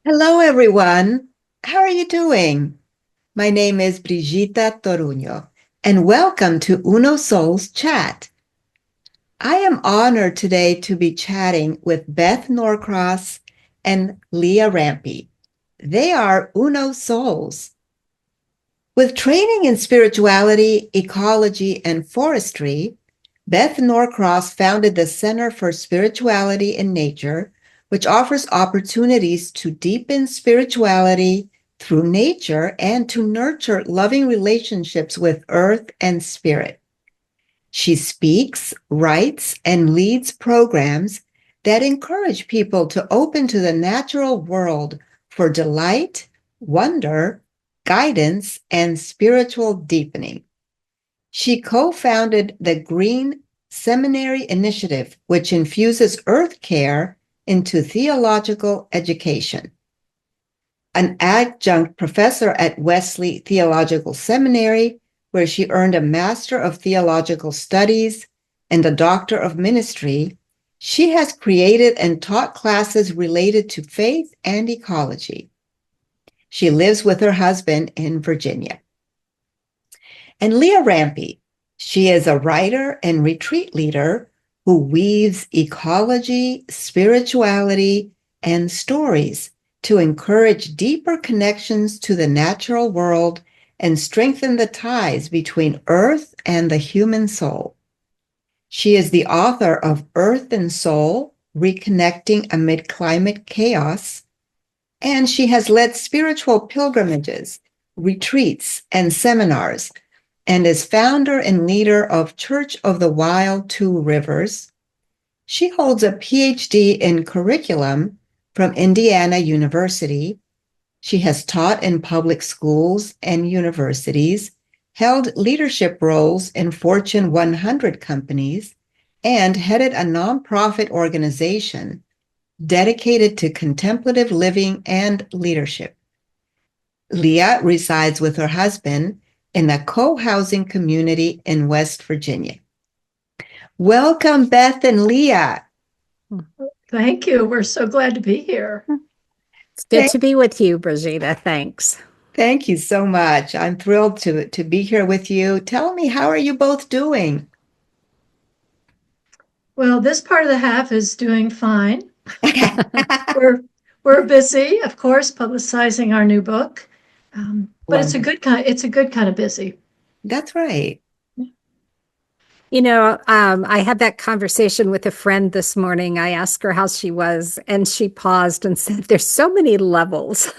Hello, everyone. How are you doing? My name is Brigida Toruño, and welcome to Uno Soul's Chat. I am honored today to be chatting with Beth Norcross and Leah Rampey. They are Uno Souls. With training in spirituality, ecology, and forestry, Beth Norcross founded the Center for Spirituality in Nature, which offers opportunities to deepen spirituality through nature and to nurture loving relationships with earth and spirit. She speaks, writes, and leads programs that encourage people to open to the natural world for delight, wonder, guidance, and spiritual deepening. She co-founded the Green Seminary Initiative, which infuses earth care into theological education. An adjunct professor at Wesley Theological Seminary, where she earned a Master of Theological Studies and a Doctor of Ministry, she has created and taught classes related to faith and ecology. She lives with her husband in Virginia. And Leah Rampey, she is a writer and retreat leader who weaves ecology, spirituality, and stories to encourage deeper connections to the natural world and strengthen the ties between Earth and the human soul. She is the author of Earth and Soul, Reconnecting Amid Climate Chaos, and she has led spiritual pilgrimages, retreats, and seminars, and is founder and leader of Church of the Wild Two Rivers. She holds a PhD in curriculum from Indiana University. She has taught in public schools and universities, held leadership roles in Fortune 100 companies, and headed a nonprofit organization dedicated to contemplative living and leadership. Leah resides with her husband in a co-housing community in West Virginia. Welcome, Beth and Leah. Thank you. We're so glad to be here. It's good to be with you, Brigida. Thanks. Thank you so much. I'm thrilled to be here with you. Tell me, how are you both doing? Well, this part of the half is doing fine. We're busy, of course, publicizing our new book, but it's a good kind of busy. That's right. I had that conversation with a friend this morning. I asked her how she was, and she paused and said, "There's so many levels.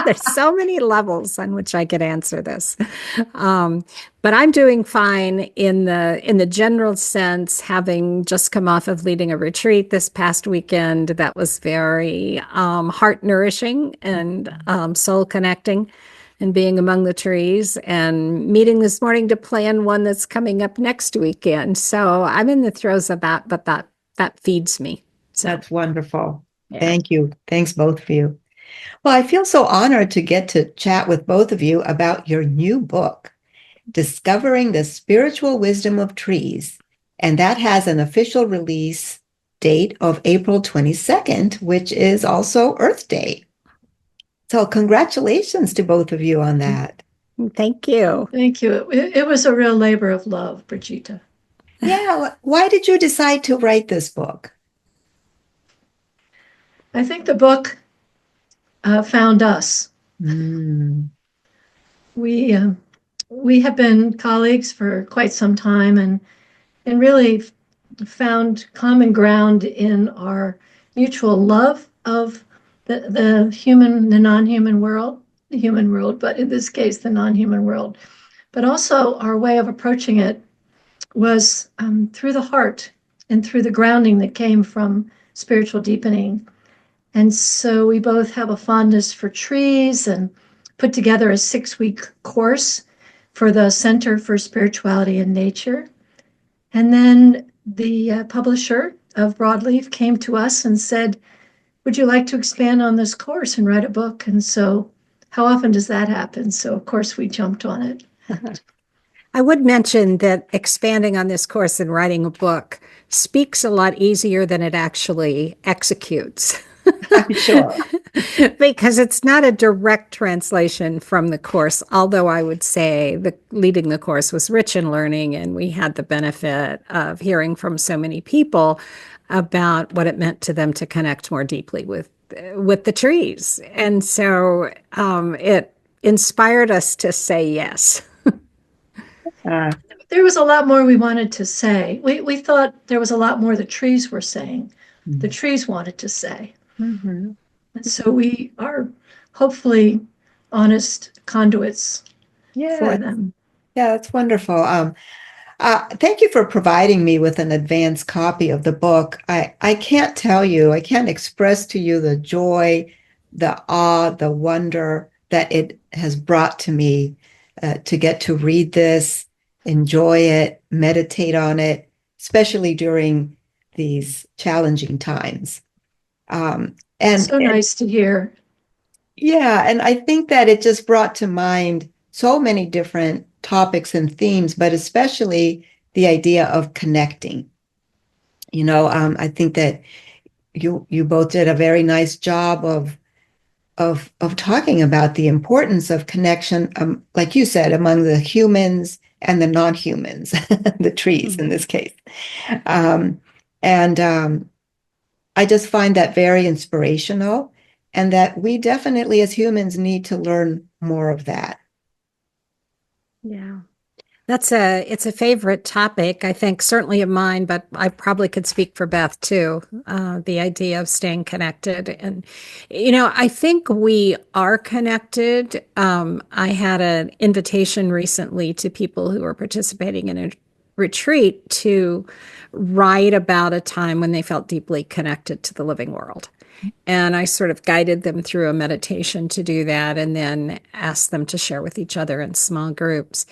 There's so many levels on which I could answer this." But I'm doing fine in the general sense, having just come off of leading a retreat this past weekend that was very heart nourishing and soul connecting, and being among the trees, and meeting this morning to plan one that's coming up next weekend. So I'm in the throes of that, but that feeds me. So That's wonderful. yeah. Thank you. Thanks, both of you. Well, I feel so honored to get to chat with both of you about your new book, Discovering the Spiritual Wisdom of Trees. And that has an official release date of April 22nd, which is also Earth Day. So congratulations to both of you on that. Thank you. Thank you. It was a real labor of love, Brigitte. Yeah. Why did you decide to write this book? I think the book found us. We have been colleagues for quite some time and really found common ground in our mutual love of the non-human world, the human world, but in this case, the non-human world. But also our way of approaching it was through the heart and through the grounding that came from spiritual deepening. And so we both have a fondness for trees and put together a 6-week course for the Center for Spirituality in Nature. And then the publisher of Broadleaf came to us and said, "Would you like to expand on this course and write a book?" And so how often does that happen? So of course we jumped on it. I would mention that expanding on this course and writing a book speaks a lot easier than it actually executes. I'm sure. because it's not a direct translation from the course, although I would say the leading the course was rich in learning, and we had the benefit of hearing from so many people about what it meant to them to connect more deeply with the trees. And so it inspired us to say yes. Uh, There was a lot more we wanted to say. We thought there was a lot more the trees were saying, the trees wanted to say. mhm. And so we are hopefully honest conduits for Yeah, them. yeah, that's wonderful. Thank you for providing me with an advanced copy of the book. I can't tell you, I can't express to you the joy, the awe, the wonder that it has brought to me to get to read this, enjoy it, meditate on it, especially during these challenging times. So nice to hear. Yeah, and I think that it just brought to mind so many different topics and themes, but especially the idea of connecting. I think that you both did a very nice job of talking about the importance of connection, like you said, among the humans and the non-humans, the trees in this case. Um, and I just find that very inspirational, and that we definitely, as humans, need to learn more of that. Yeah. It's a favorite topic, I think, certainly of mine, but I probably could speak for Beth too. The idea of staying connected. And, I think we are connected. I had an invitation recently to people who are participating in a retreat to write about a time when they felt deeply connected to the living world. And I sort of guided them through a meditation to do that, and then asked them to share with each other in small groups.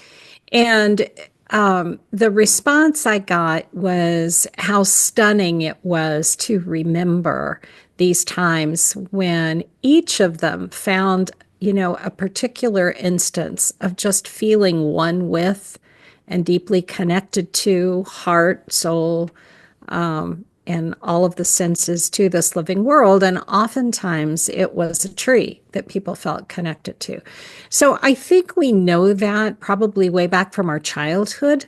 And the response I got was how stunning it was to remember these times when each of them found, a particular instance of just feeling one with and deeply connected to heart, soul, and all of the senses to this living world. And oftentimes it was a tree that people felt connected to. So I think we know that probably way back from our childhood,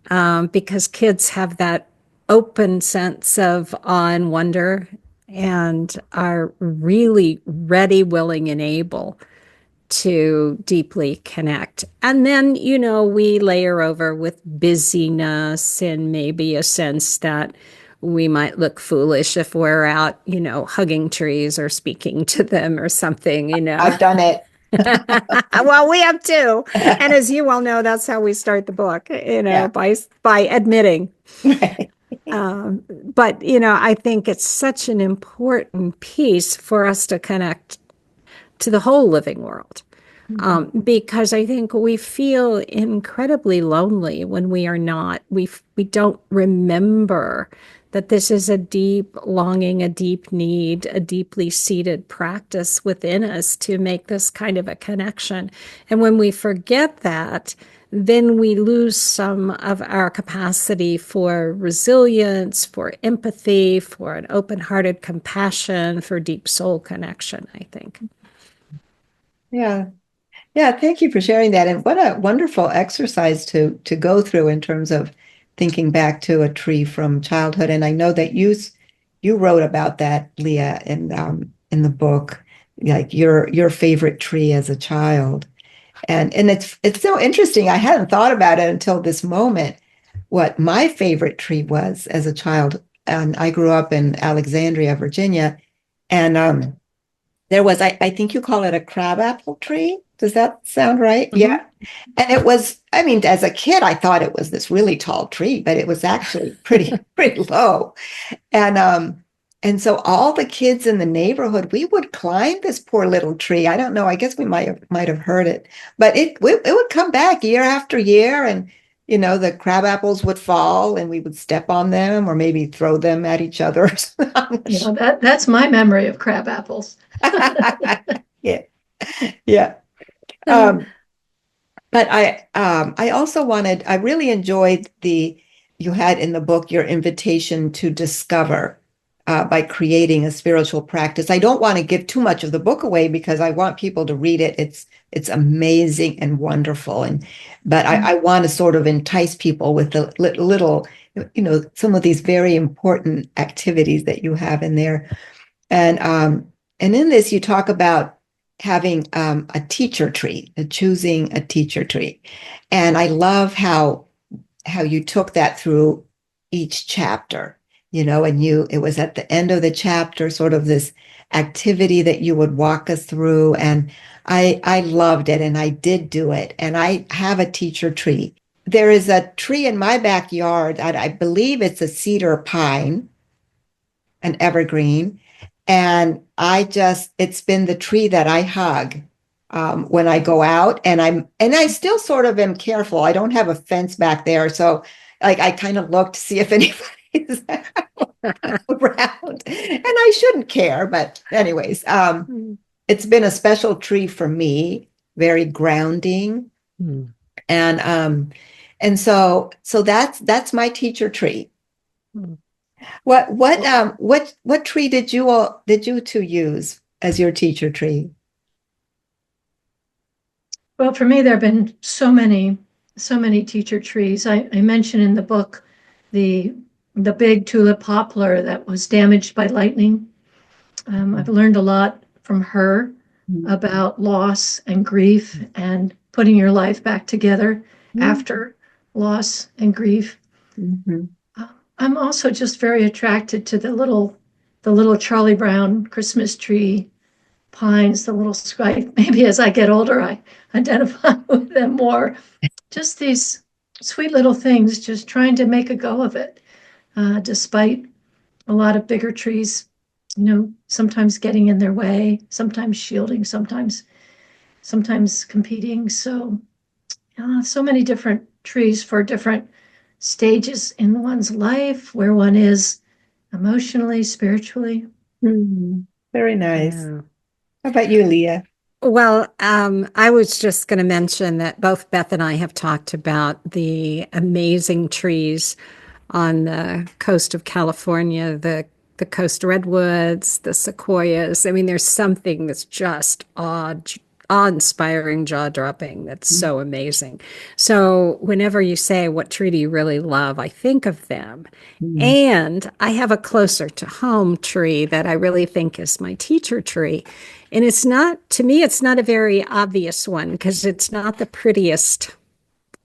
because kids have that open sense of awe and wonder and are really ready, willing, and able to deeply connect. And then, we layer over with busyness and maybe a sense that we might look foolish if we're out, hugging trees or speaking to them or something. I've done it. Well, we have too. And as you well know, that's how we start the book, Yeah. by admitting. Right. But, I think it's such an important piece for us to connect to the whole living world. Because I think we feel incredibly lonely when we are not. We don't remember that this is a deep longing, a deep need, a deeply seated practice within us to make this kind of a connection. And when we forget that, then we lose some of our capacity for resilience, for empathy, for an open-hearted compassion, for deep soul connection, I think. Yeah. Yeah, thank you for sharing that. And what a wonderful exercise to go through in terms of thinking back to a tree from childhood. And I know that you wrote about that, Leah, in the book, like your favorite tree as a child. And it's so interesting. I hadn't thought about it until this moment, what my favorite tree was as a child. And I grew up in Alexandria, Virginia, and there was, I think you call it a crabapple tree. Does that sound right? Mhm. Yeah. And it was, I mean, as a kid, I thought it was this really tall tree, but it was actually pretty low. And so all the kids in the neighborhood, we would climb this poor little tree. I don't know. I guess we might have heard it, but it would come back year after year, and the crab apples would fall, and we would step on them or maybe throw them at each other. That's my memory of crab apples. Yeah, yeah. Um, but I also I really enjoyed you had in the book your invitation to discover by creating a spiritual practice. I don't want to give too much of the book away because I want people to read it. It's amazing and wonderful, but I want to sort of entice people with the little, some of these very important activities that you have in there. And in this, you talk about having a teacher tree, choosing a teacher tree, and I love how you took that through each chapter, and it was at the end of the chapter, sort of this activity that you would walk us through, and I loved it, and I did do it, and I have a teacher tree. There is a tree in my backyard that I believe it's a cedar pine, an evergreen. And it's been the tree that I hug when I go out, and I still sort of am careful. I don't have a fence back there. So like I kind of look to see if anybody's around, and I shouldn't care. But anyways, it's been a special tree for me, very grounding. And so that's my teacher tree. What tree did you two use as your teacher tree? Well, for me, there have been so many teacher trees. I mentioned in the book the big tulip poplar that was damaged by lightning. I've learned a lot from her about loss and grief and putting your life back together after loss and grief. I'm also just very attracted to the little Charlie Brown Christmas tree pines, the little scribe. Maybe as I get older, I identify with them more. Just these sweet little things, just trying to make a go of it, despite a lot of bigger trees, sometimes getting in their way, sometimes shielding, sometimes competing. So, so many different trees for different stages in one's life, where one is emotionally, spiritually. Very nice. Yeah. How about you, Leah? Well, I was just going to mention that both Beth and I have talked about the amazing trees on the coast of California, the coast redwoods, the sequoias. I mean, there's something that's just awe-inspiring, jaw-dropping. That's so amazing. So whenever you say, what tree do you really love? I think of them. And I have a closer to home tree that I really think is my teacher tree. And to me, it's not a very obvious one because it's not the prettiest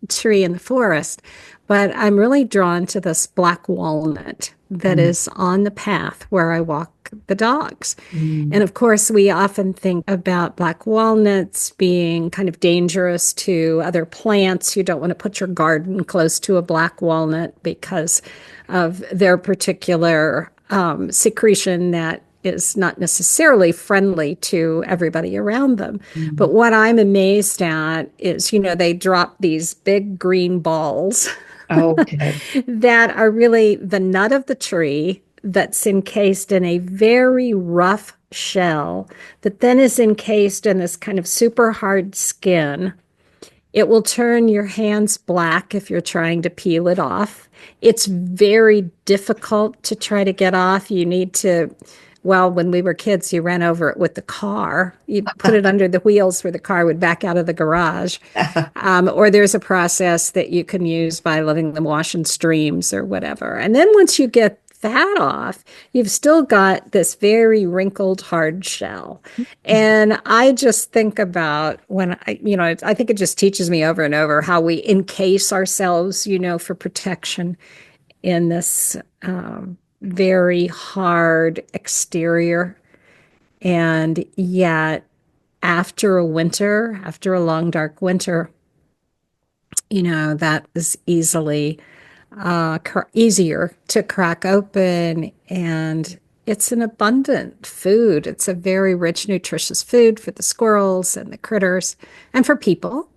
tree in the forest, but I'm really drawn to this black walnut that is on the path where I walk the dogs. And of course, we often think about black walnuts being kind of dangerous to other plants. You don't want to put your garden close to a black walnut because of their particular secretion that is not necessarily friendly to everybody around them. But what I'm amazed at is, they drop these big green balls that are really the nut of the tree that's encased in a very rough shell that then is encased in this kind of super hard skin. It will turn your hands black if you're trying to peel it off. It's very difficult to try to get off. You need to, well, when we were kids, you ran over it with the car. You put it under the wheels where the car would back out of the garage. Or there's a process that you can use by letting them wash in streams or whatever. And then once you get that off, you've still got this very wrinkled, hard shell. And I just think about I think it just teaches me over and over how we encase ourselves, for protection in this very hard exterior. And yet, after a long, dark winter, that is easily easier to crack open, and it's an abundant food. It's a very rich, nutritious food for the squirrels and the critters and for people.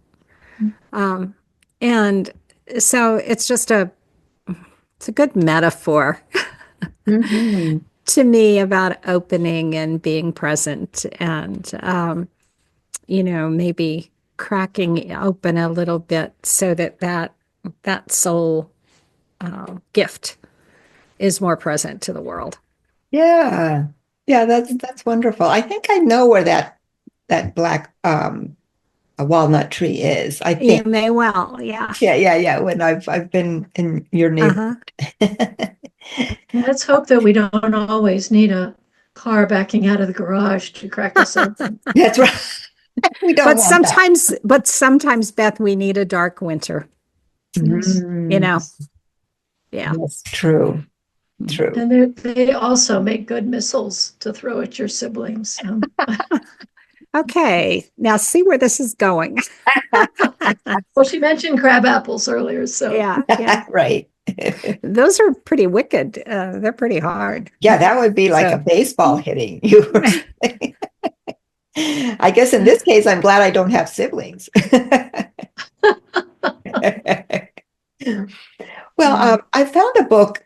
And so it's a good metaphor to me about opening and being present and, maybe cracking open a little bit so that soul gift is more present to the world. Yeah. Yeah, that's wonderful. I think I know where that black a walnut tree is. I You think. may well, yeah. Yeah. When I've been in your Uh-huh. neighborhood. Let's hope that we don't always need a car backing out of the garage to crack us open. That's right. We don't But want that. sometimes, Beth, we need a dark winter, Yes. you Mm, know. Yeah. yes, true, true. And they also make good missiles to throw at your siblings. Okay. Now see where this is going. Well, she mentioned crab apples earlier, so Yeah, yeah. Right. Those are pretty wicked. They're pretty hard. Yeah, that would be like a So, baseball hitting you. I guess in this case, I'm glad I don't have siblings. Well, I found the book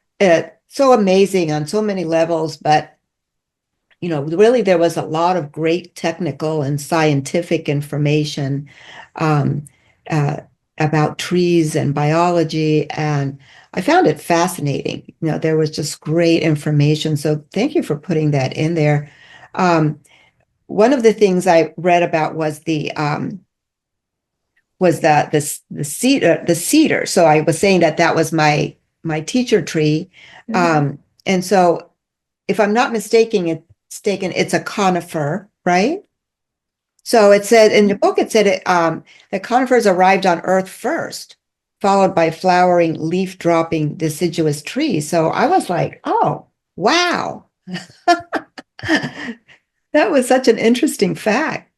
so amazing on so many levels, but really there was a lot of great technical and scientific information um, uh, about trees and biology, and I found it fascinating. There was just great information. So thank you for putting that in there. Um, One of the things I read about was the cedar. So I was saying that was my teacher tree, and so if I'm not mistaken, it's a conifer, right? So it said in the book, it said that conifers arrived on Earth first, followed by flowering, leaf-dropping deciduous trees. So I was like, oh, wow. That was such an interesting fact.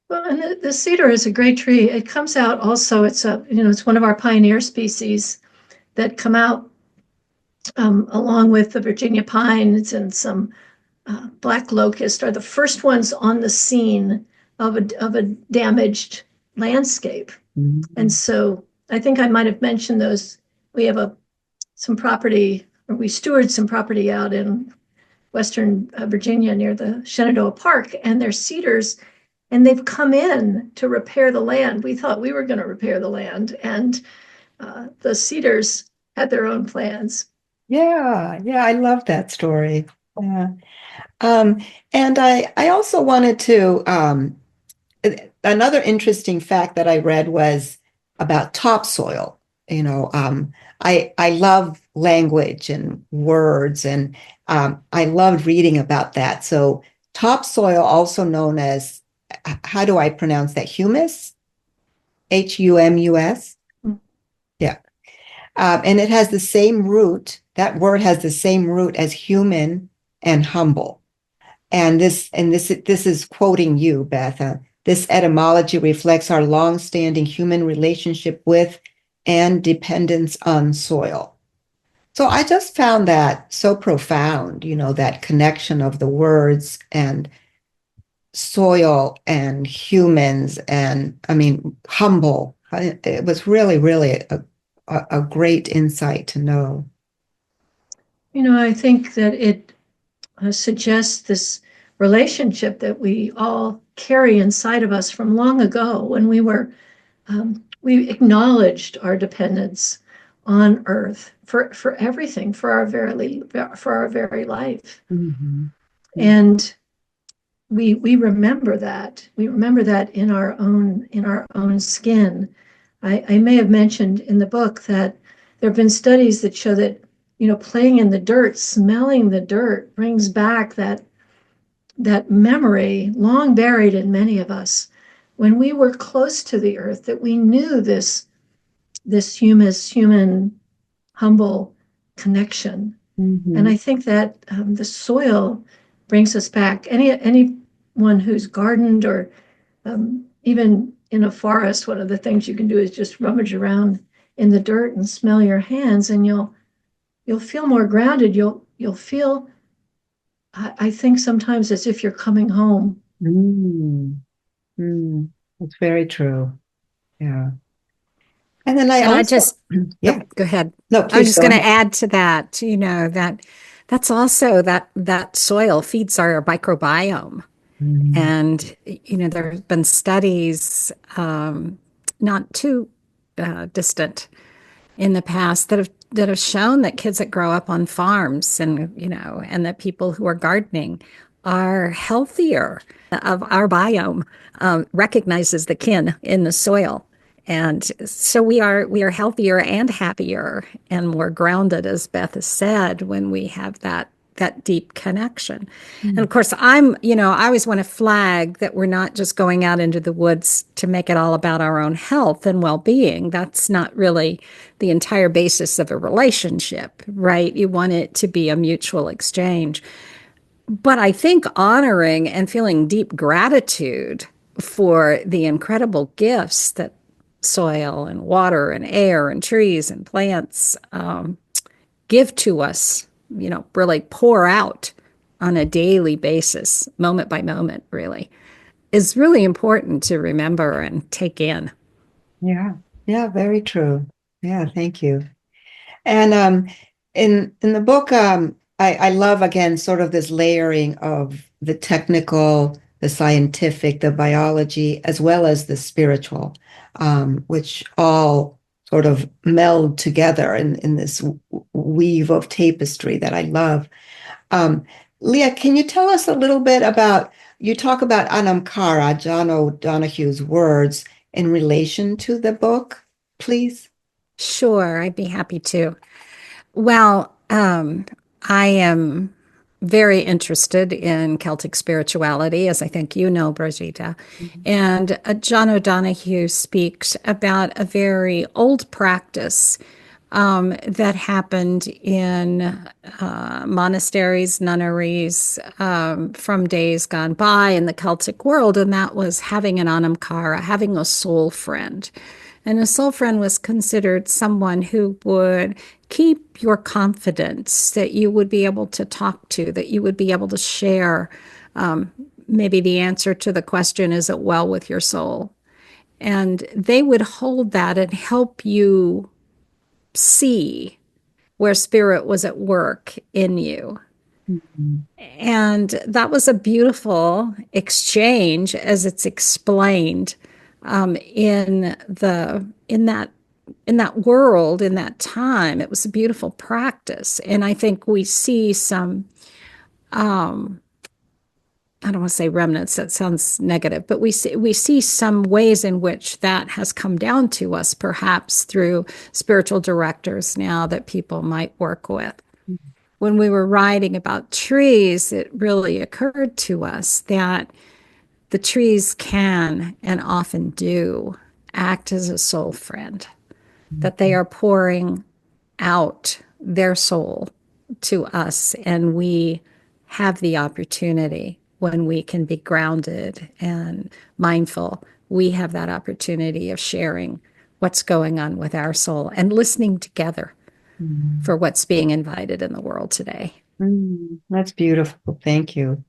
well, and the cedar is a great tree. It comes out also. It's one of our pioneer species that come out along with the Virginia pines and some black locust are the first ones on the scene of a damaged landscape. And so I think I might have mentioned those. We have some property, or we steward some property out in Western Virginia near the Shenandoah Park, and there's cedars, and they've come in to repair the land. We thought we were going to repair the land, and the cedars had their own plans. Yeah, I love that story. Yeah. And I also wanted to another interesting fact that I read was about topsoil. I love language and words, and I loved reading about that. So topsoil, also known as, how do I pronounce that? Humus, Humus. Yeah, and it has the same root. That word has the same root as human and humble. And this is quoting you, Beth. This etymology reflects our long-standing human relationship with and dependence on soil. So I just found that so profound, that connection of the words and soil and humans and, I mean, humble. It was really, really a great insight to know. I think that it suggests this relationship that we all carry inside of us from long ago when we acknowledged our dependence on Earth for everything, for our very life. Mm-hmm. And we remember that. We remember that in our own skin. I may have mentioned in the book that there have been studies that show that playing in the dirt, smelling the dirt brings back that memory long buried in many of us when we were close to the earth, that we knew this human humble connection. Mm-hmm. And I think that the soil brings us back. Anyone who's gardened or even in a forest, one of the things you can do is just rummage around in the dirt and smell your hands, and you'll feel more grounded. You'll feel, I think, sometimes as if you're coming home. Mm. Mm. That's very true. Yeah. And then I And I also, just, yeah, go ahead. no, I was please just go going to ahead. add to that, that's also that soil feeds our microbiome. Mm. And, there have been studies not too distant in the past that have have shown that kids that grow up on farms and, and that people who are gardening are healthier. Of our biome recognizes the kin in the soil. And so we are healthier and happier and more grounded, as Beth has said, when we have that deep connection. And of course, I always want to flag that we're not just going out into the woods to make it all about our own health and well-being. That's not really the entire basis of a relationship, right? You want it to be a mutual exchange. But I think honoring and feeling deep gratitude for the incredible gifts that soil and water and air and trees and plants give to us, really pour out on a daily basis, moment by moment, really, is really important to remember and take in. Yeah. Yeah, very true. Yeah, thank you. And in the book, I love again sort of this layering of the technical, the scientific, the biology, as well as the spiritual, which all sort of meld together in this weave of tapestry that I love. Leah, can you tell us a little bit about, you talk about Anam Cara, John O'Donohue's words in relation to the book, please? Sure, I'd be happy to. Well, I am very interested in Celtic spirituality, as I think you know, Brigitte. And John O'Donohue speaks about a very old practice that happened in monasteries, nunneries from days gone by in the Celtic world, and that was having an Anam Cara, having a soul friend. And a soul friend was considered someone who would keep your confidence, that you would be able to talk to, that you would be able to share maybe the answer to the question, is it well with your soul? And they would hold that and help you see where spirit was at work in you. And that was a beautiful exchange as it's explained in that world, in that time. It was a beautiful practice. And I think we see some, I don't want to say remnants, that sounds negative, but we see some ways in which that has come down to us, perhaps through spiritual directors now that people might work with. When we were writing about trees, it really occurred to us that the trees can and often do act as a soul friend, that they are pouring out their soul to us, and we have the opportunity, when we can be grounded and mindful, we have that opportunity of sharing what's going on with our soul and listening together for what's being invited in the world today. That's beautiful. Thank you.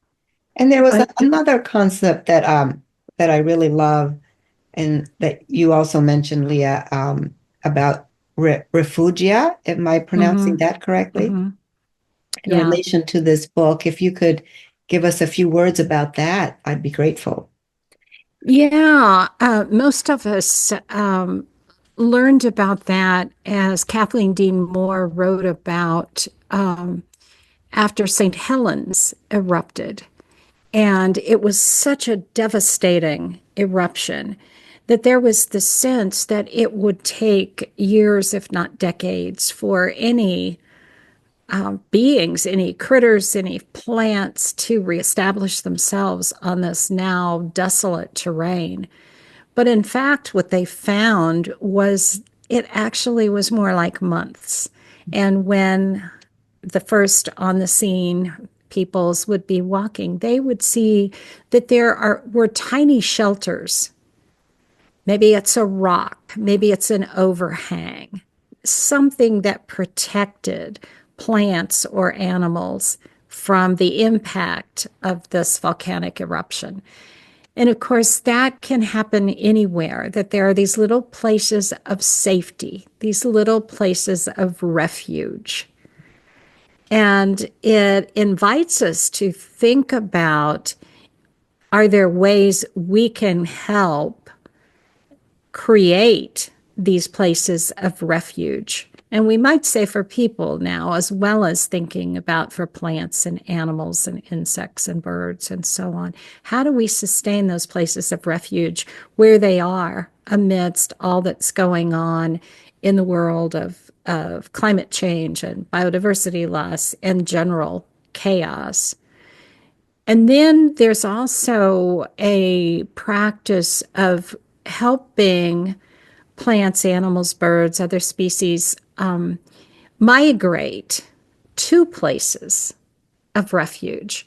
And there was another concept that I really love, and that you also mentioned, Leah, about refugia. Am I pronouncing that correctly? In relation to this book, if you could give us a few words about that, I'd be grateful. Yeah, most of us learned about that as Kathleen Dean Moore wrote about after St. Helens erupted. And it was such a devastating eruption that there was the sense that it would take years, if not decades, for any beings, any critters, any plants to reestablish themselves on this now desolate terrain. But in fact, what they found was it actually was more like months. And when the first on the scene peoples would be walking, they would see that were tiny shelters. Maybe it's a rock, maybe it's an overhang, something that protected plants or animals from the impact of this volcanic eruption. And of course, that can happen anywhere, that there are these little places of safety, these little places of refuge. And it invites us to think about, are there ways we can help create these places of refuge And we might say for people now, as well as thinking about for plants and animals and insects and birds and so on. How do we sustain those places of refuge where they are amidst all that's going on in the world of climate change and biodiversity loss and general chaos? And then there's also a practice of helping plants, animals, birds, other species migrate to places of refuge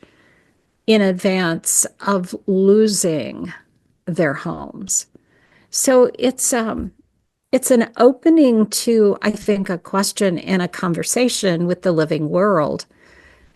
in advance of losing their homes. So it's an opening to, I think, a question and a conversation with the living world.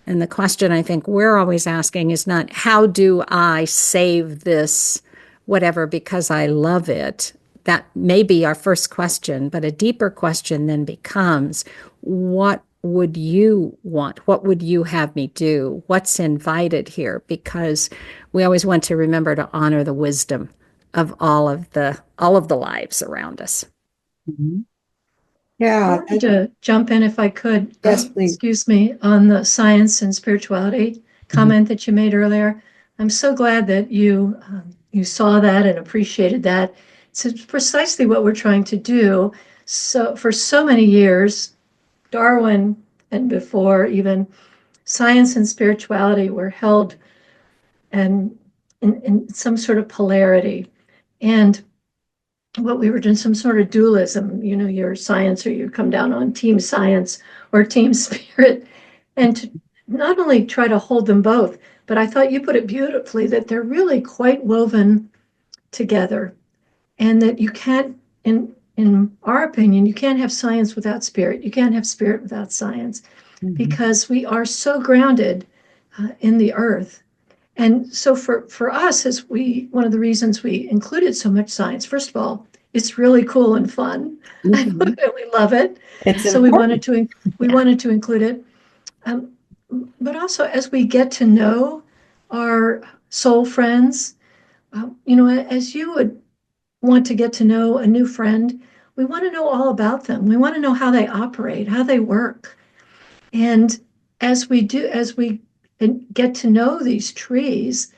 And the question I think we're always asking is not, how do I save this whatever because I love it? That may be our first question, but a deeper question then becomes, what would you want? What would you have me do? What's invited here? Because we always want to remember to honor the wisdom of all of the lives around us. Mhm. I Yeah, wanted to jump in if I could, yes, please. excuse me, on the science and spirituality comment that you made earlier. I'm so glad that you saw that and appreciated that. It's precisely what we're trying to do. So for so many years, Darwin and before even, science and spirituality were held and in some sort of polarity. And what we were doing, some sort of dualism, your science, or you come down on team science or team spirit, and to not only try to hold them both, but I thought you put it beautifully that they're really quite woven together, and that you can't, in our opinion, you can't have science without spirit. You can't have spirit without science, because we are so grounded in the earth. And so for us, one of the reasons we included so much science, first of all, it's really cool and fun. Mhm. We love it. It's So we wanted important. to include it. Um, but also, as we get to know our soul friends, as you would want to get to know a new friend, we want to know all about them. We want to know how they operate, how they work. And as we get to know these trees,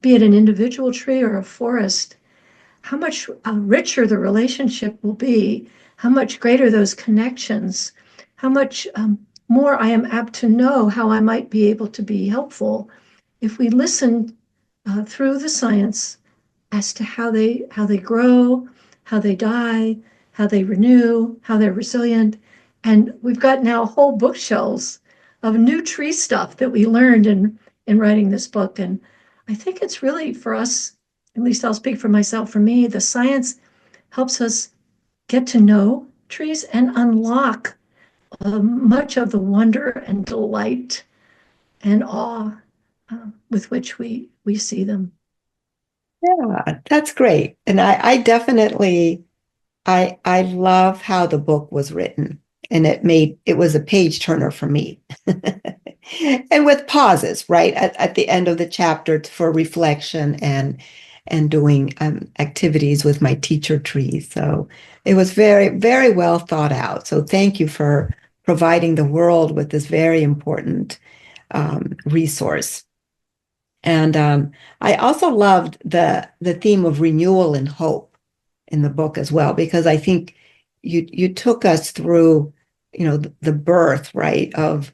be it an individual tree or a forest, how much richer the relationship will be, how much greater those connections, how much more I am apt to know how I might be able to be helpful if we listen through the science as to how they grow, how they die, how they renew, how they're resilient. And we've got now whole bookshelves of new tree stuff that we learned in writing this book. And I think it's really, for us, at least I'll speak for myself, for me, the science helps us get to know trees and unlock much of the wonder and delight and awe with which we see them. Yeah, that's great. And I definitely I love how the book was written, and it was a page turner for me. And with pauses, right, at the end of the chapter for reflection and doing activities with my teacher tree. So it was very, very well thought out. So thank you for providing the world with this very important resource. And I also loved the theme of renewal and hope in the book as well, because I think you took us through, the birth, right, of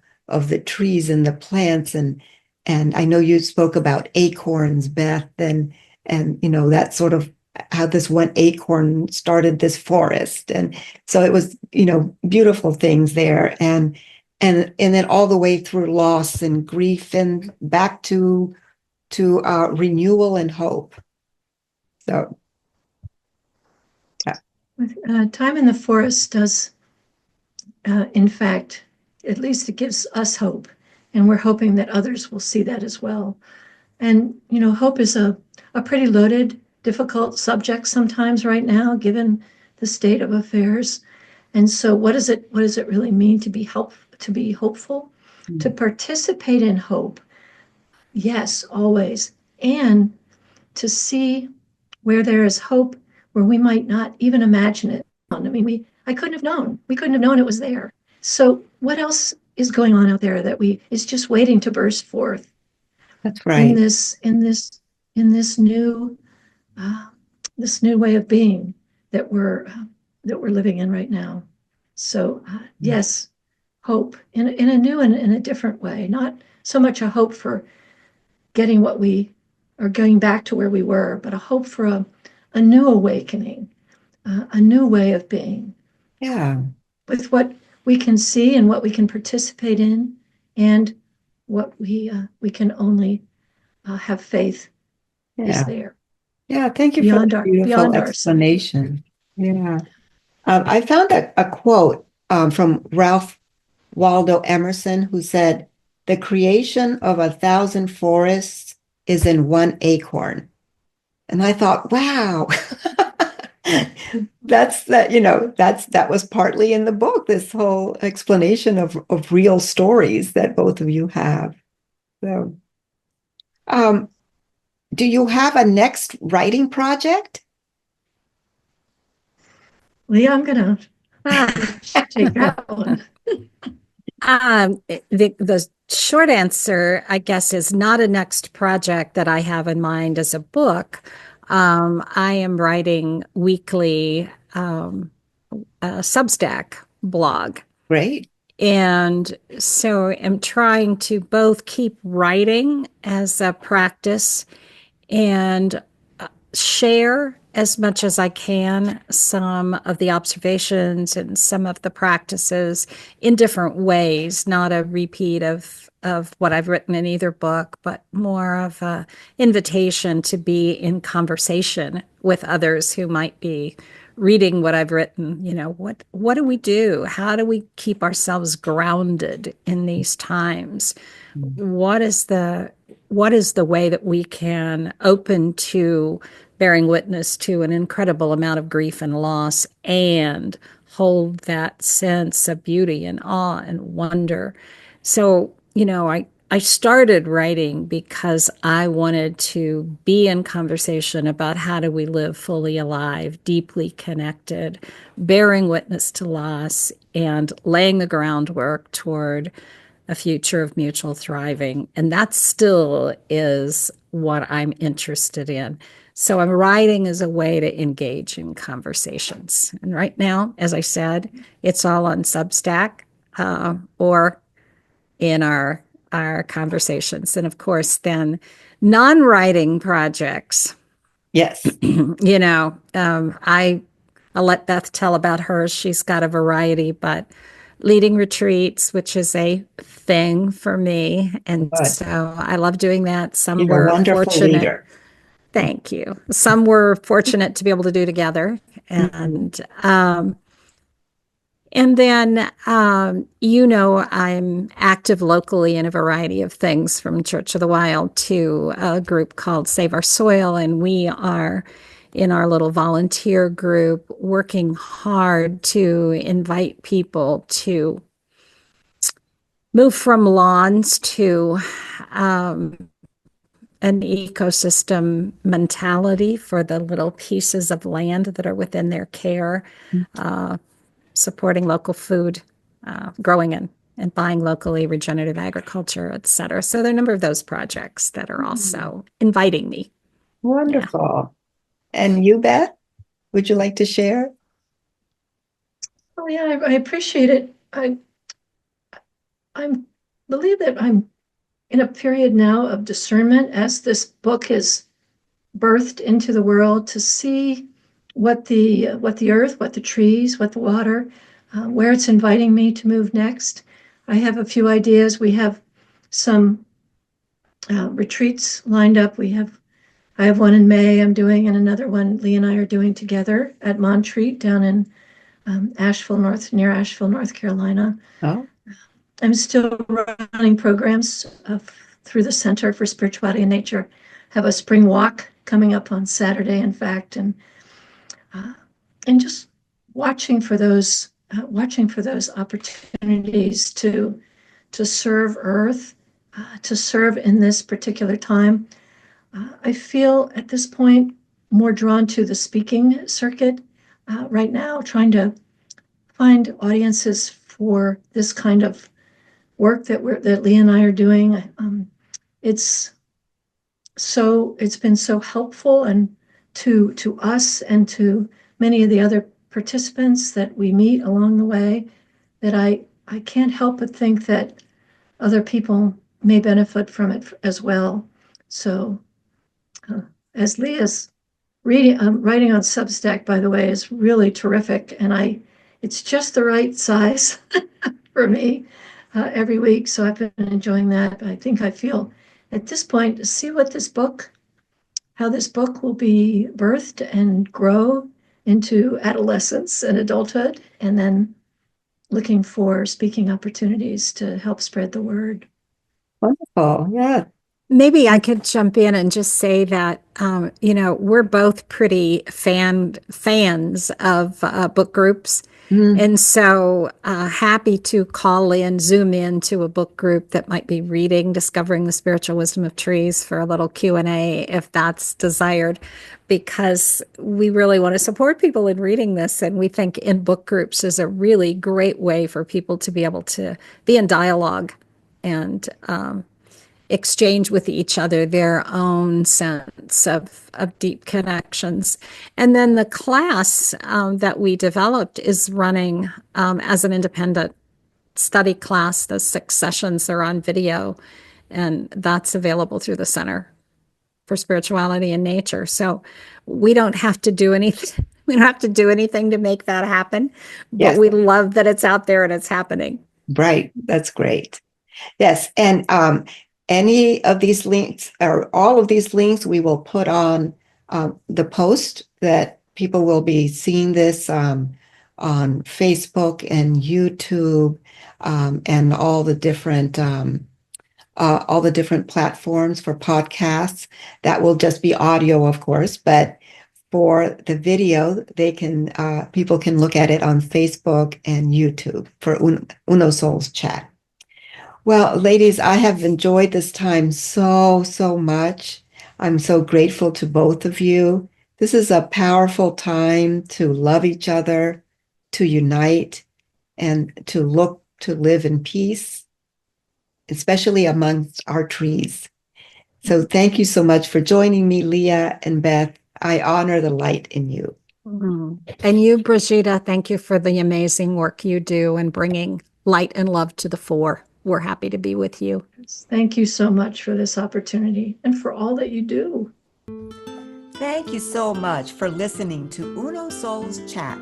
the trees and the plants, and I know you spoke about acorns, Beth, and that sort of how this one acorn started this forest, and so it was beautiful things there, and then all the way through loss and grief and back to renewal and hope. So, yeah. Time in the forest does, in fact, at least it gives us hope, and we're hoping that others will see that as well. And hope is a pretty loaded, difficult subject sometimes right now, given the state of affairs. And so, what does it really mean to be hopeful, to participate in hope? Yes, always, and to see where there is hope, where we might not even imagine it. I mean, I couldn't have known. We couldn't have known it was there. So what else is going on out there that is just waiting to burst forth That's in right. this new uh, this new way of being that we're living in right now. So yes, hope in a new and in a different way. Not so much a hope for getting what we are going back to where we were, but a hope for a new awakening, a new way of being Yeah. with what we can see and what we can participate in, and what we can only have faith is Yeah. there Yeah. Thank you for beyond the beautiful ourselves. explanation. Yeah. I found a quote from Ralph Waldo Emerson, who said, "The creation of 1,000 forests is in one acorn." And I thought, wow, that was partly in the book, this whole explanation of real stories that both of you have. So, um, do you have a next writing project? Leah, I'm gonna take that one. The short answer, I guess, is not a next project that I have in mind as a book. I am writing weekly a Substack blog. Great. And so I'm trying to both keep writing as a practice and share as much as I can some of the observations and some of the practices in different ways, not a repeat of what I've written in either book, but more of a invitation to be in conversation with others who might be reading what I've written. What do we do? How do we keep ourselves grounded in these times? What is the way that we can open to bearing witness to an incredible amount of grief and loss and hold that sense of beauty and awe and wonder? So, I started writing because I wanted to be in conversation about how do we live fully alive, deeply connected, bearing witness to loss, and laying the groundwork toward a future of mutual thriving. And that still is what I'm interested in. So I'm writing as a way to engage in conversations. And right now, as I said, it's all on Substack or in our conversations. And of course, then non-writing projects. Yes. I'll let Beth tell about hers. She's got a variety, but leading retreats, which is a thing for me. And But so I love doing that. Some you're a were wonderful fortunate. leader. Thank you. Some were fortunate to be able to do together. And then, I'm active locally in a variety of things, from Church of the Wild to a group called Save Our Soil. And we are in our little volunteer group working hard to invite people to move from lawns to an ecosystem mentality for the little pieces of land that are within their care. Supporting local food, growing and buying locally, regenerative agriculture, et cetera. So there are a number of those projects that are also inviting me. Wonderful. And you, Beth, would you like to share? Oh yeah, I appreciate it. I believe that I'm in a period now of discernment as this book is birthed into the world, to see what the earth, what the trees, what the water, where it's inviting me to move next. I have a few ideas. We have some retreats lined up. I have one in May I'm doing, and another one Lee and I are doing together at Montreat down in near Asheville, North Carolina. Oh, I'm still running programs through the Center for Spirituality and Nature. Have a spring walk coming up on Saturday, in fact, and just watching for those opportunities to serve Earth, to serve in this particular time. I feel at this point more drawn to the speaking circuit right now, trying to find audiences for this kind of work that Leah and I are doing. It's been so helpful and to us and to many of the other participants that we meet along the way, that I can't help but think that other people may benefit from it as well. So as Leah's writing on Substack, by the way, is really terrific, and it's just the right size for me every week. So I've been enjoying that. But I think I feel at this point to see how this book will be birthed and grow into adolescence and adulthood, and then looking for speaking opportunities to help spread the word. Wonderful. Yeah. Maybe I could jump in and just say that, we're both pretty fans of book groups. And so happy to call in, Zoom in to a book group that might be reading Discovering the Spiritual Wisdom of Trees for a little Q&A if that's desired, because we really want to support people in reading this. And we think in book groups is a really great way for people to be able to be in dialogue and exchange with each other their own sense of deep connections. And then the class that we developed is running as an independent study class. The 6 sessions are on video, and that's available through the Center for Spirituality and Nature. So we don't have to do anything. We don't have to do anything to make that happen, but Yes. we love that it's out there and it's happening. Right. That's great. Yes. And any of these links or all of these links, we will put on the post that people will be seeing this on Facebook and YouTube and all the different platforms for podcasts. That will just be audio, of course, but for the video, people can look at it on Facebook and YouTube for Uno Souls Chat. Well, ladies, I have enjoyed this time so much. I'm so grateful to both of you. This is a powerful time to love each other, to unite, and to look to live in peace, especially amongst our trees. So thank you so much for joining me, Leah and Beth. I honor the light in you. And you, Brigitta, thank you for the amazing work you do and bringing light and love to the fore. We're happy to be with you. Thank you so much for this opportunity and for all that you do. Thank you so much for listening to Uno Souls Chat.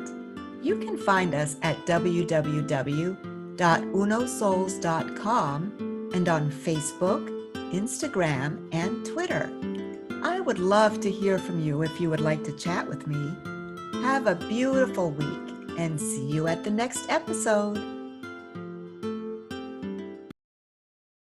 You can find us at www.unosouls.com and on Facebook, Instagram, and Twitter. I would love to hear from you if you would like to chat with me. Have a beautiful week and see you at the next episode.